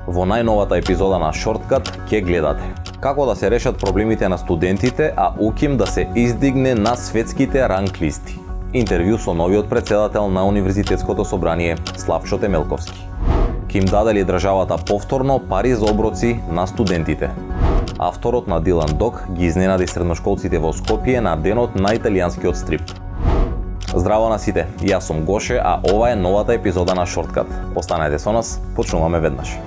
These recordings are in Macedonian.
Во најновата епизода на Shortcut ќе гледате како да се решат проблемите на студентите, а УКИМ да се издигне на светските ранг листи. Интервју со новиот председател на Универзитетското собрание Славчо Темелковски. Ќе им даде ли државата повторно пари за оброци на студентите? Авторот на Дилан Дог ги изненади средношколците во Скопје на денот на италијанскиот стрип. Здраво на сите, јас сум Гоше, а ова е новата епизода на Shortcut. Останете со нас, почнуваме веднаш.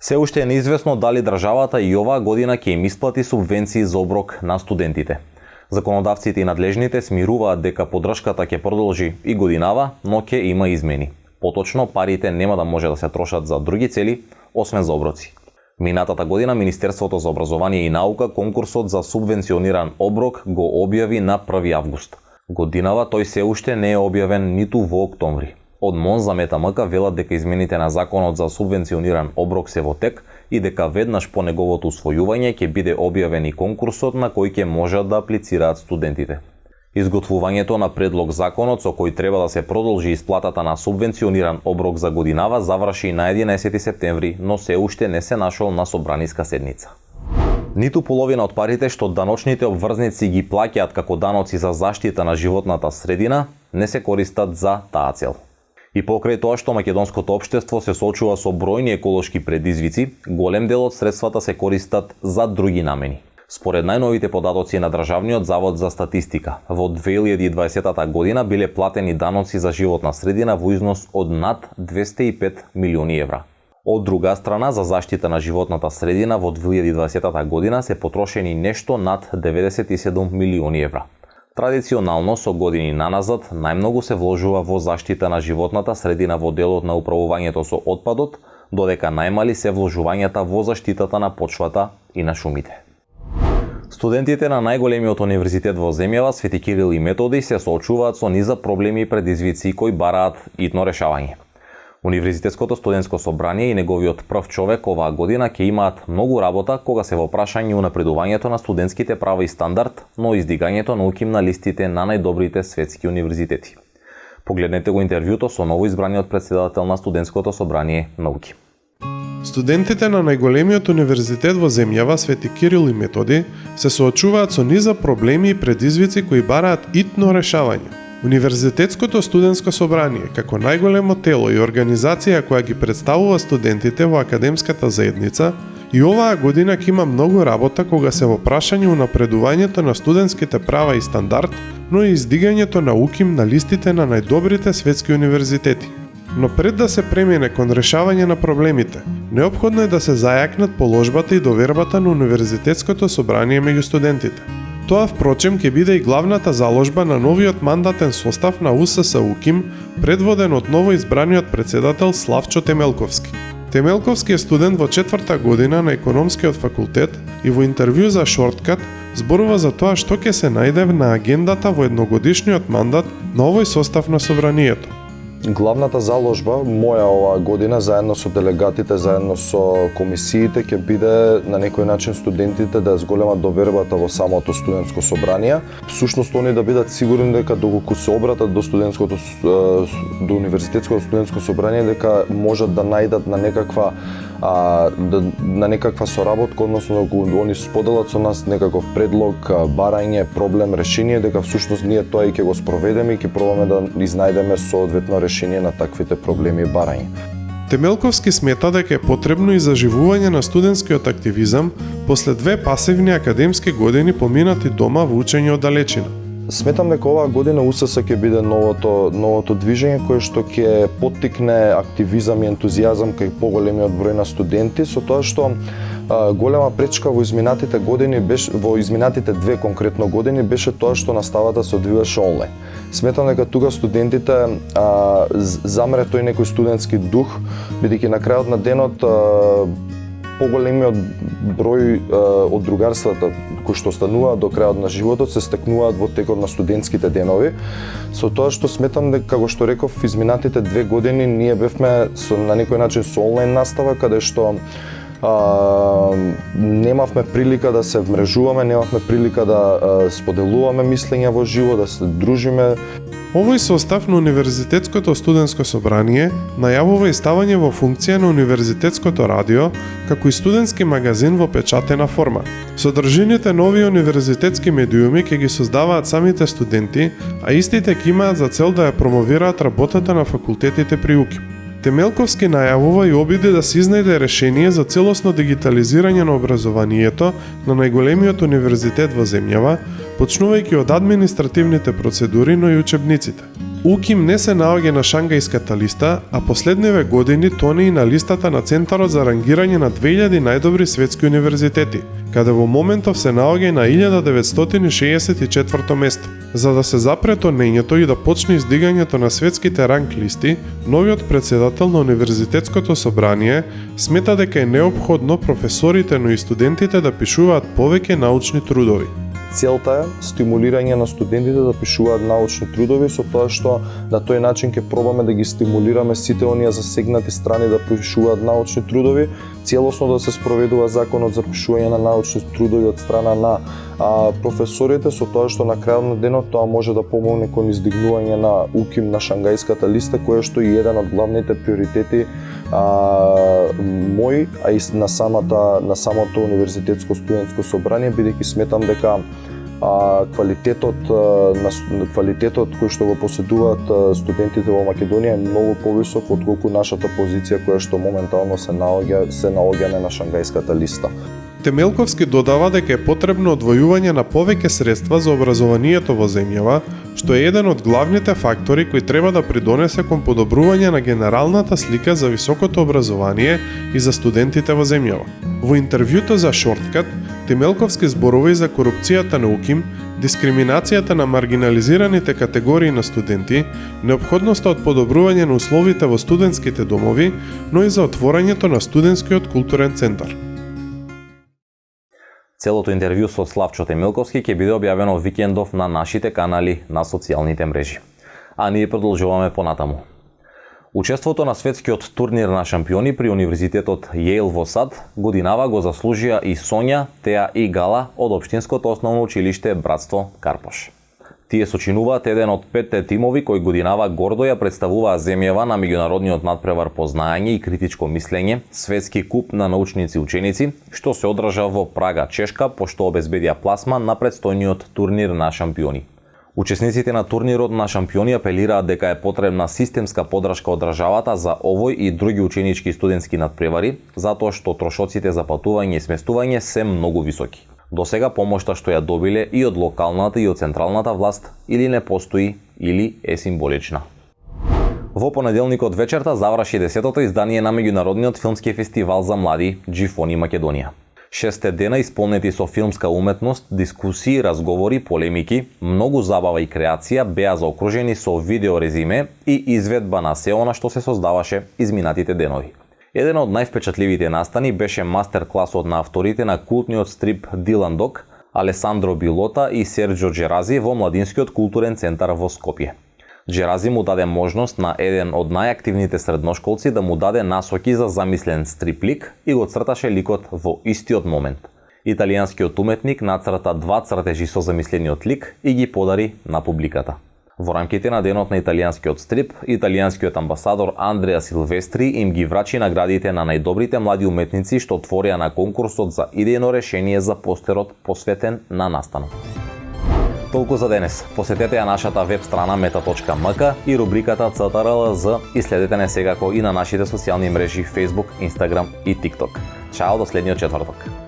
Се уште е неизвестно дали државата и оваа година ќе им исплати субвенции за оброк на студентите. Законодавците и надлежните смируваат дека поддршката ќе продолжи и годинава, но ќе има измени. Поточно, парите нема да може да се трошат за други цели, освен за оброци. Минатата година Министерството за образование и наука конкурсот за субвенциониран оброк го објави на 1 август. Годинава тој се уште не е објавен ниту во октомври. Од МОН за МТМК велат дека измените на законот за субвенциониран оброк се во тек и дека веднаш по неговото усвојување ќе биде објавен и конкурсот на кој ќе можат да аплицираат студентите. Изготвувањето на предлог законот со кој треба да се продолжи исплатата на субвенциониран оброк за годинава заврши на 11 септември, но се уште не се нашол на собраниска седница. Ниту половина од парите што даночните обврзници ги плаќаат како даноци за заштита на животната средина не се користат за таа цел. И покрај тоа што македонското општество се соочува со бројни еколошки предизвици, голем дел од средствата се користат за други намени. Според најновите податоци на Државниот завод за статистика, во 2020 година биле платени даноци за животна средина во износ од над 205 милиони евра. Од друга страна, за заштита на животната средина во 2020 година се потрошени нешто над 97 милиони евра. Традиционално, со години наназад, најмногу се вложува во заштита на животната средина во делот на управувањето со отпадот, додека најмали се вложувањата во заштитата на почвата и на шумите. Студентите на најголемиот универзитет во земјава, Свети Кирил и Методи, се соочуваат со низа проблеми и предизвици кои бараат итно решавање. Универзитетското студентско собрание и неговиот прв човек оваа година ќе имаат многу работа кога се во прашање унапредувањето на студентските права и стандард, но издигањето на УКИМ на листите на најдобрите светски универзитети. Погледнете го интервјуто со новоизбраниот председател на студентското собрание на УКИМ. Студентите на најголемиот универзитет во земјава, Свети Кирил и Методи, се соочуваат со низа проблеми и предизвици кои бараат итно решавање. Универзитетското студентско собрание, како најголемо тело и организација која ги представува студентите во академската заедница, и оваа година ќе има многу работа кога се во прашање унапредувањето на студентските права и стандард, но и издигањето на УКИМ на листите на најдобрите светски универзитети. Но пред да се премине кон решавање на проблемите, неопходно е да се зајакнат положбата и довербата на универзитетското собрание меѓу студентите. Тоа впрочем ќе биде и главната заложба на новиот мандатен состав на УСС УКИМ, предводен од новоизбраниот председател Славчо Темелковски. Темелковски е студент во 4-та година на економскиот факултет и во интервју за Shortcut зборува за тоа што ќе се најде на агендата во едногодишниот мандат на овој состав на собранието. Главната заложба моја оваа година, заедно со делегатите, заедно со комисиите, ќе биде на некој начин студентите да зголемат довербата во самото студентско собрание. Всушност, они да бидат сигурни дека доколку се обратат до универзитетското студентско собрание, дека можат да најдат на некаква соработка, односно да они споделат со нас некаков предлог, барање, проблем, решение, дека всушност ние тоа и ќе го спроведеме и ќе пробаме да изнајдеме соодветно решение на таквите проблеми и барања. Темелковски смета дека е потребно и заживување на студентскиот активизам после 2 пасивни академски години поминати дома во учење од далечина. Сметам дека оваа година УСС ќе биде новото движење кое што ќе поттикне активизам и ентузијазам кај поголемиот број на студенти, со тоа што голема пречка во изминатите години во изминатите 2 конкретно години беше тоа што наставата се одвиваше онлайн. Сметам дека тука студентите замре тој некој студентски дух, бидејќи на крајот на денот поголемиот број од другарствата кои што стануваат до крајот на животот се стекнуваат во текот на студентските денови. Со тоа што сметам дека, како што реков, изминатите 2 години ние бевме на некој начин со онлайн настава, каде што Немавме прилика да се вмрежуваме, немавме прилика да споделуваме мислења во живо, да се дружиме. Овој состав на Универзитетското студентско собрание најавува и ставање во функција на Универзитетското радио, како и студентски магазин во печатена форма. Содржините нови универзитетски медиуми ќе ги создаваат самите студенти, а истите ќе имаат за цел да ја промовираат работата на факултетите при УКИМ. Темелковски најавува и обиди да се изнајде решение за целосно дигитализирање на образованието на најголемиот универзитет во земјава, почнувајќи од административните процедури, но и учебниците. УКИМ не се наоѓа на Шангајската листа, а последниве години тони и на листата на Центарот за рангирање на 2000 најдобри светски универзитети, каде во моментов се наоѓа на 1964 место. За да се запре тонењето и да почне издигањето на светските ранг листи, новиот председател на Универзитетското собрание смета дека е неопходно професорите, но и студентите да пишуваат повеќе научни трудови. Целта е стимулирање на студентите да пишуваат научни трудови, со тоа што на тој начин ќе пробаме да ги стимулираме сите оние засегнати страни да пишуваат научни трудови, целосно да се спроведува законот за пишување на научни трудови од страна на професорите, со тоа што на крајот на денот тоа може да помогне кон издигнување на УКИМ на Шангајската листа, која што е еден од главните приоритети мој, а и на самото универзитетско студентско собрание, бидејќи сметам дека квалитетот кој што го поседуваат студентите во Македонија е многу повисок отколку нашата позиција која што моментално се наоѓа на Шангајската листа. Темелковски додава дека е потребно одвојување на повеќе средства за образованието во земјава, што е еден од главните фактори кои треба да придонесе кон подобрување на генералната слика за високото образование и за студентите во земјава. Во интервјуто за Shortcut, Темелковски зборува и за корупцијата на УКИМ, дискриминацијата на маргинализираните категории на студенти, неопходноста од подобрување на условите во студентските домови, но и за отворањето на студентскиот културен центар. Целото интервју со Славчо Темелковски ќе биде објавено викендов на нашите канали на социјалните мрежи. А ние продолжуваме понатаму. Учеството на светскиот турнир на шампиони при Универзитетот Јейл во САД годинава го заслужија и Сонја, Теа и Гала од Општинското основно училиште Братство Карпош. Тие сочинуваат еден од 5 тимови кои годинава гордо ја представуваа земјава на меѓународниот надпревар по знаење и критичко мислење, светски куп на научници и ученици, што се одржа во Прага, Чешка, пошто обезбедија пласман на предстојниот турнир на шампиони. Учесниците на турнирот на шампиони апелираат дека е потребна системска поддршка од државата за овој и други ученички и студентски надпревари, затоа што трошоците за патување и сместување се многу високи. Досега помошта што ја добиле и од локалната и од централната власт или не постои, или е символична. Во понеделникот вечерта заврши 10-то издание на меѓународниот филмски фестивал за млади Џифони Македонија. 6 дена исполнети со филмска уметност, дискусии, разговори, полемики, многу забава и креација беа заокружени со видео резиме и изведба на се она што се создаваше изминатите денови. Еден од највпечатливите настани беше мастер-класот на авторите на култниот стрип Дилан Дог, Алесандро Билота и Серджо Джерази во Младинскиот културен центар во Скопје. Джерази му даде можност на еден од најактивните средношколци да му даде насоки за замислен стрип-лик и го црташе ликот во истиот момент. Италијанскиот уметник нацрта 2 цртежи со замислениот лик и ги подари на публиката. Во рамките на денот на италијанскиот стрип, италијанскиот амбасадор Андреа Силвестри им ги врачи наградите на најдобрите млади уметници што отворија на конкурсот за идејно решение за постерот посветен на настанот. Толку за денес. Посетете ја нашата веб страна meta.mk и рубриката CTRLZ и следете не секако и на нашите социјални мрежи Facebook, Instagram и TikTok. Чао до следниот четврток.